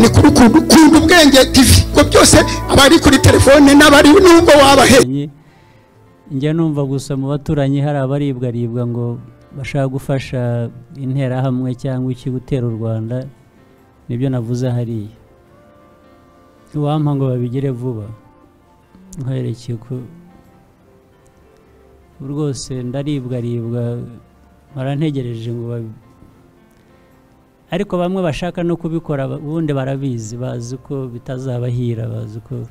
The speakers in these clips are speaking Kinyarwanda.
ni kuri kunda ubwenge TV ko byose abari kuri telefone n'abari nubwo wabahe njya numva gusa mu baturanyi hari abaribwa ngo bashaka gufasha interahamwe cyangwa iki gutera u Rwanda nibyo navuze hariya uwampa ngo babigire vuba nkwerekeye ko rwose ndaribwa barantegereje ngo ariko bamwe bashaka no kubikora ubundi barabizi bazi ko bitazabahira bazi ko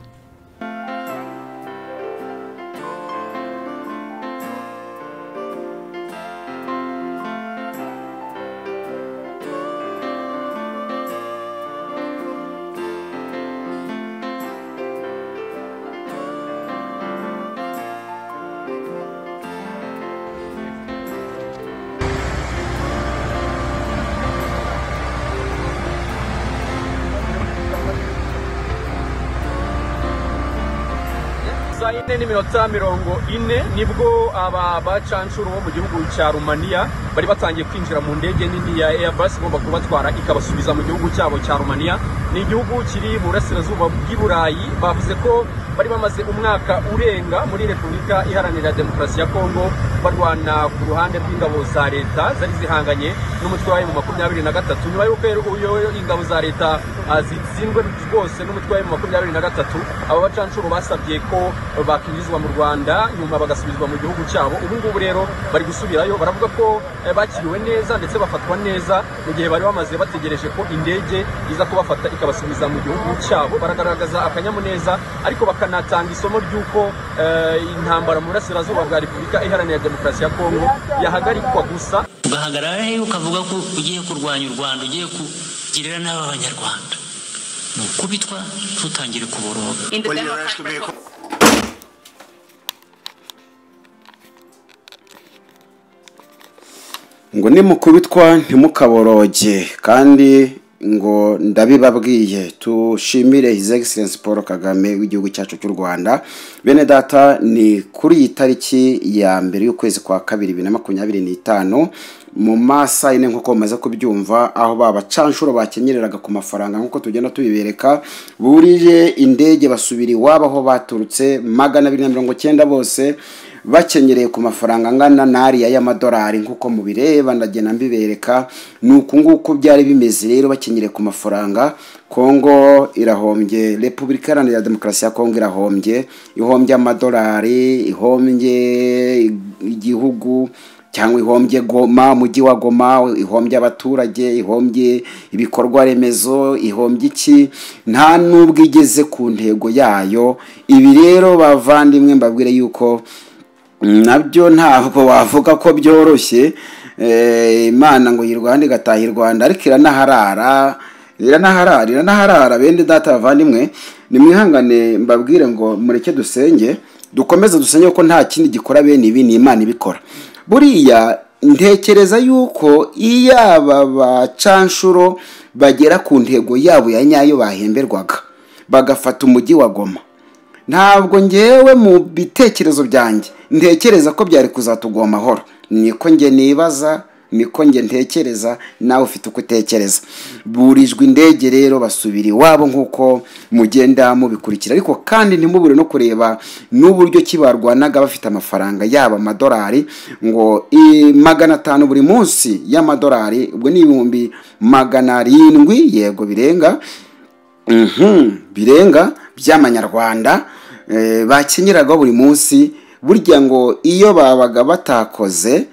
ine n'iminota 40 nibwo aba bacanshuro bo mu gihugu cya Romania bari batangiye kwinjira mu ndege nini ya Airbus igomba kubatwara ikabasubiza mu gihugu cyabo cya Romania. Ni igihugu kiri mu burasirazuba bw'Iburayi. Bavuze ko bari bamaze umwaka urenga muri Repubulika Iharanira Demokarasi ya Kongo barwana ku ruhande rw'ingabo za leta zari zihanganye n'umutwe wa M23 nyuma y'uko ingabo za leta zitsindwe rwose n'umutwe wa M23. Aba bacanshuro basabye ko bakinjizwa mu Rwanda nyuma bagasubizwa mu gihugu cyabo. Ubu ngubu rero bari gusubirayo, baravuga ko bakiriwe neza ndetse bafatwa neza mu gihe bari bamaze bategereje ko indege iza kubafata ikabasubiza mu gihugu cyabo. Baragaragaza akanyamuneza ariko bakanatanga isomo ry'uko intambara mu burasirazuba bwa Repubulika Iharanira Demokarasi ya Kongo yahagarikwa gusa. Ugahagarara he ukavuga ko ugiye kurwanya u Rwanda, ugiye kugirira n'abanyarwanda, kubitwa tutangire kuboroga. ngo nimukubitwa ntimukaboroge kandi ngo ndabibabwiye. Tushimire His Excellency Paul Kagame w'igihugu cyacu cy'u Rwanda. Bene data, ni kuri iyi tariki ya mbere y'ukwezi kwa 2025 mu masa ine nkuko maze kubyumva, aho babacanshuro bakenyereraga ku mafaranga nkuko tugenda tubibereka, burije indege basubiri wabo aho baturutse 290 bose bakenyereye ku mafaranga angana n'ariya y'amadolari nkuko mubireba ndagenda mbibereka. Nuko nguko byari bimeze rero, bakenyereye ku mafaranga. Kongo irahombye, Repubulika Iharanira Demokarasi ya Kongo irahombye, ihombye amadolari, ihombye igihugu cyangwa ihombye Goma, umujyi wa Goma, ihombye abaturage, ihombye ibikorwa remezo, ihombye iki, nta nubwo igeze ku ntego yayo. Ibi rero bavandimwe mbabwire yuko nabyo ntabwo wavuga ko byoroshye. Imana ngo yirwande gataha Rwanda, ariko iranaharara. Bende data bavandimwe, nimwihangane mbabwire ngo mureke dusenge, dukomeze dusenge ko nta kindi gikora bene ibi ni Imana ibikora. Buriya ntekereza yuko iyaba bacanshuro bagera ku ntego yabo ya nyayo bahemberwaga bagafata umujyi wa Goma, ntabwo ngewe mu bitekerezo byanjye ntekereza ko byari kuzatugwa amahoro. Niko nge nibaza, niko nge ntekereza, nawe ufite uko utekereza. Burijwe indege rero basubira iwabo nkuko mugenda mubikurikira, ariko kandi ntimubure no kureba n'uburyo kibarwanaga bafite amafaranga yaba amadolari ngo 500 buri munsi y'amadolari, ubwo ni 700 yego birenga by'amanyarwanda bakenyeraga buri munsi. Burya ngo iyo babaga batakoze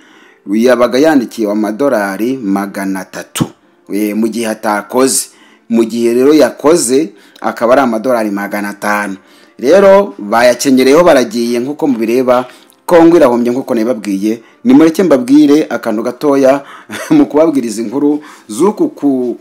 yabaga yandikiye amadolari 300 mu gihe atakoze. Mu gihe rero yakoze akaba ari amadolari 500. Rero bayakenyereyeho baragiye nkuko mubireba. Kongo irahombye nkuko nabibabwiye. Nimureke mbabwire akantu gatoya mu kubabwiriza inkuru z'uku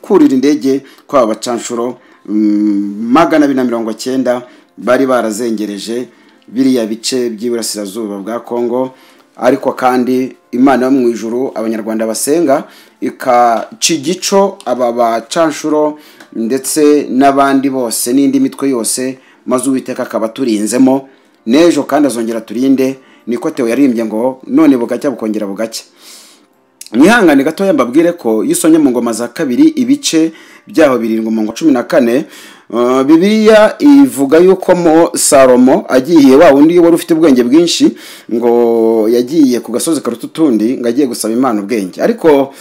kurira indege kwa bacanshuro 290 bari barazengereje biriya bice by'iburasirazuba bwa Kongo. Ariko kandi Imana yo mu ijuru abanyarwanda basenga ikacigico aba bacanshuro ndetse n'abandi bose n'indi mitwe yose, maze Uwiteka akaba turinzemo nejo kandi azongera turinde. Niko Theo yarimbye ngo none bugacya bukongera bugacya. mwihangane gatoya mbabwire ko iyo usomye mu ngoma za kabiri ibice byaho 7:14 Bibiliya ivuga yuko Salomo agiye wa undi wari ufite ubwenge bwinshi ngo yagiye ku gasozi karututundi ngo agiye gusaba Imana ubwenge, ariko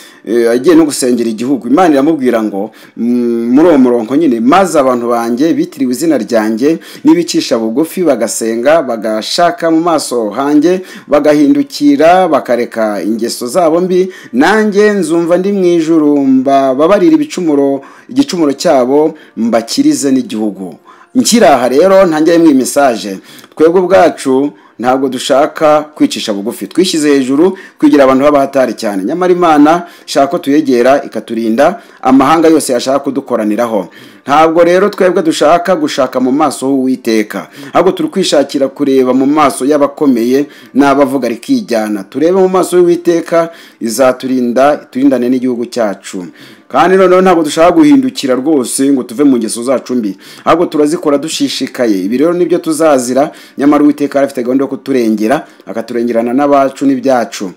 agiye no gusengera igihugu. Imana iramubwira ngo muri uwo murongo nyine, maze abantu banjye bitiriwe izina ryanjye nibicisha bugufi bagasenga bagashaka mu maso hanjye bagahindukira bakareka ingeso zabo mbi, nanjye nzumva ndi mu ijuru mbabarira igicumuro cyabo mbakirize n'igihugu. Nkiraha rero ntangiye mu message, twebwe ubwacu ntabwo dushaka kwicisha bugufi, twishyize hejuru kwigira abantu b'abahatari cyane, nyamara Imana ishaka ko tuyegera ikaturinda amahanga yose yashaka kudukoraniraho. Ntabwo rero twebwe dushaka gushaka mu maso h'Uwiteka, ahubwo turi kwishakira kureba mu maso y'abakomeye n'abavuga rikijyana. Turebe mu maso y'Uwiteka, izaturinda turindane n'igihugu cyacu. Kandi noneho ntabwo dushaka guhindukira rwose ngo tuve mu ngeso zacu mbi, ahubwo turazikora dushishikaye. Ibi rero nibyo tuzazira, nyamara Uwiteka arafite gahunda yo kuturengera, akaturengerana n'abacu n'ibyacu,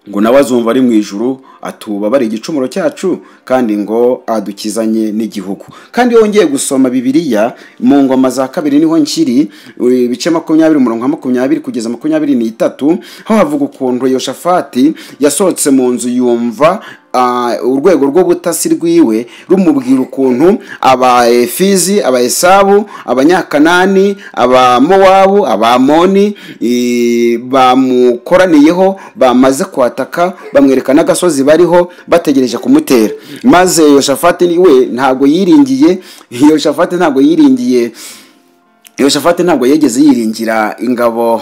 ngo nawe azumva ari mu ijuru atubabare igicumuro cyacu kandi ngo adukizanye n'igihugu. Kandi yongeye gusoma Bibiliya mu ngoma za kabiri niho nkiri ibice 20:20 kugeza 23, aho havuga ukuntu Yoshafati yasohotse mu nzu yumva urwego rw'ubutasi rwiwe rumubwira ukuntu Abaefizi, Abaesabu, Abanyakanani, Abamowabu, Abamoni bamukoraniyeho bamaze kwataka, bamwereka n'agasozi bariho bategereje kumutera. Maze Yoshafati niwe ntago yiringiye, Yoshafati ntabwo yegeze yiringira ingabo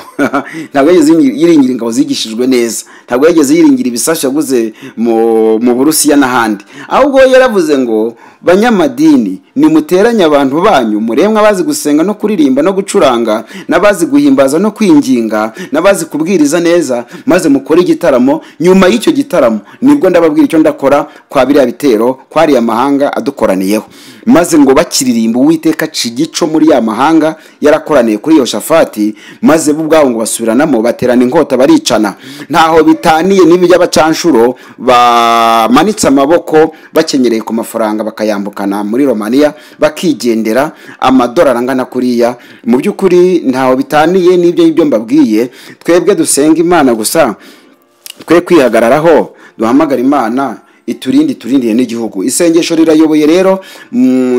ntabwo yegeze yiringira ingabo zigishijwe neza, ntabwo yegeze yiringira ibisashi yaguze mu Burusiya n'ahandi, ahubwo yaravuze ngo banyamadini nimuteranye abantu banyu, muremwe abazi gusenga no kuririmba no gucuranga, n'abazi guhimbaza no kwinginga, n'abazi kubwiriza neza, maze mukore igitaramo. Nyuma y'icyo gitaramo nibwo ndababwira icyo ndakora kwa biriya bitero kwari amahanga adukoraniyeho. Maze ngo bakiririmba Uwiteka cigico muri ya mahanga yarakoraniye kuri Yoshafati, maze bo ubwabo ngo basubiranamo baterana inkota baricana. Ntaho bitaniye nibi y'abacanshuro bamanitse amaboko bakenyereye ku mafaranga bakayambukana muri Romania bakigendera amadolari angana kuriya. Mu by'ukuri ntaho bitaniye n'ibyo mbabwiye. Twebwe dusenga Imana gusa, twe kwihagararaho, duhamagara Imana turindire n'igihugu. Isengesho rirayoboye rero,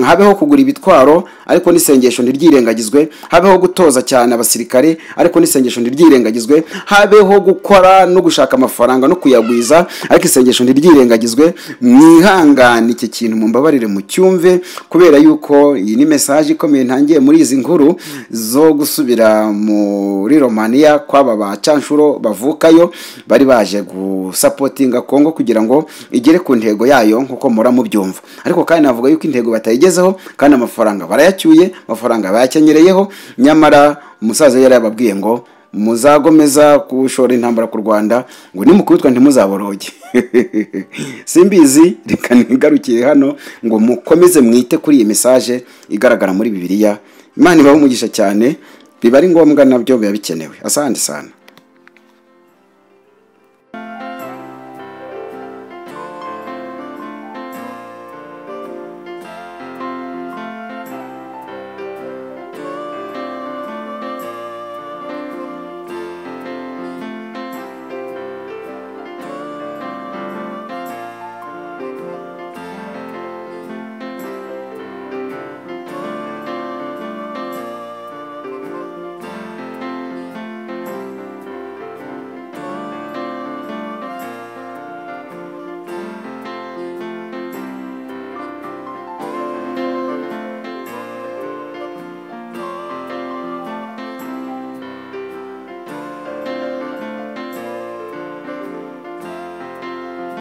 habeho kugura ibitwaro ariko n'isengesho ntiryirengagizwe, habeho gutoza cyane abasirikare ariko n'isengesho ntiryirengagizwe, habeho gukora no gushaka amafaranga no kuyagwiza ariko isengesho ntiryirengagizwe. Mwihangane iki kintu mumbabarire mu cyumve, kubera yuko iyi ni message ikomeye ntangiye muri izi nkuru zo gusubira muri Romania kwaba bacanshuro bavukayo bari baje gusupportinga Kongo kugira ngo igere ku ntego yayo nkuko mura mu byumva. Ariko kandi navuga yuko intego batayigezeho, kandi amafaranga barayacyuye, amafaranga bayakenyereyeho. Nyamara umusaza yari yababwiye ngo muzagomeza kushora intambara ku Rwanda, ngo nimukubitwa ntimuzaboroge. Simbizi, reka nigarukiye hano ngo mukomeze mwite kuri iyi message igaragara muri Bibiliya. Imana ibahe umugisha cyane, biba ari ngombwa nabyo biba bikenewe. Asante sana.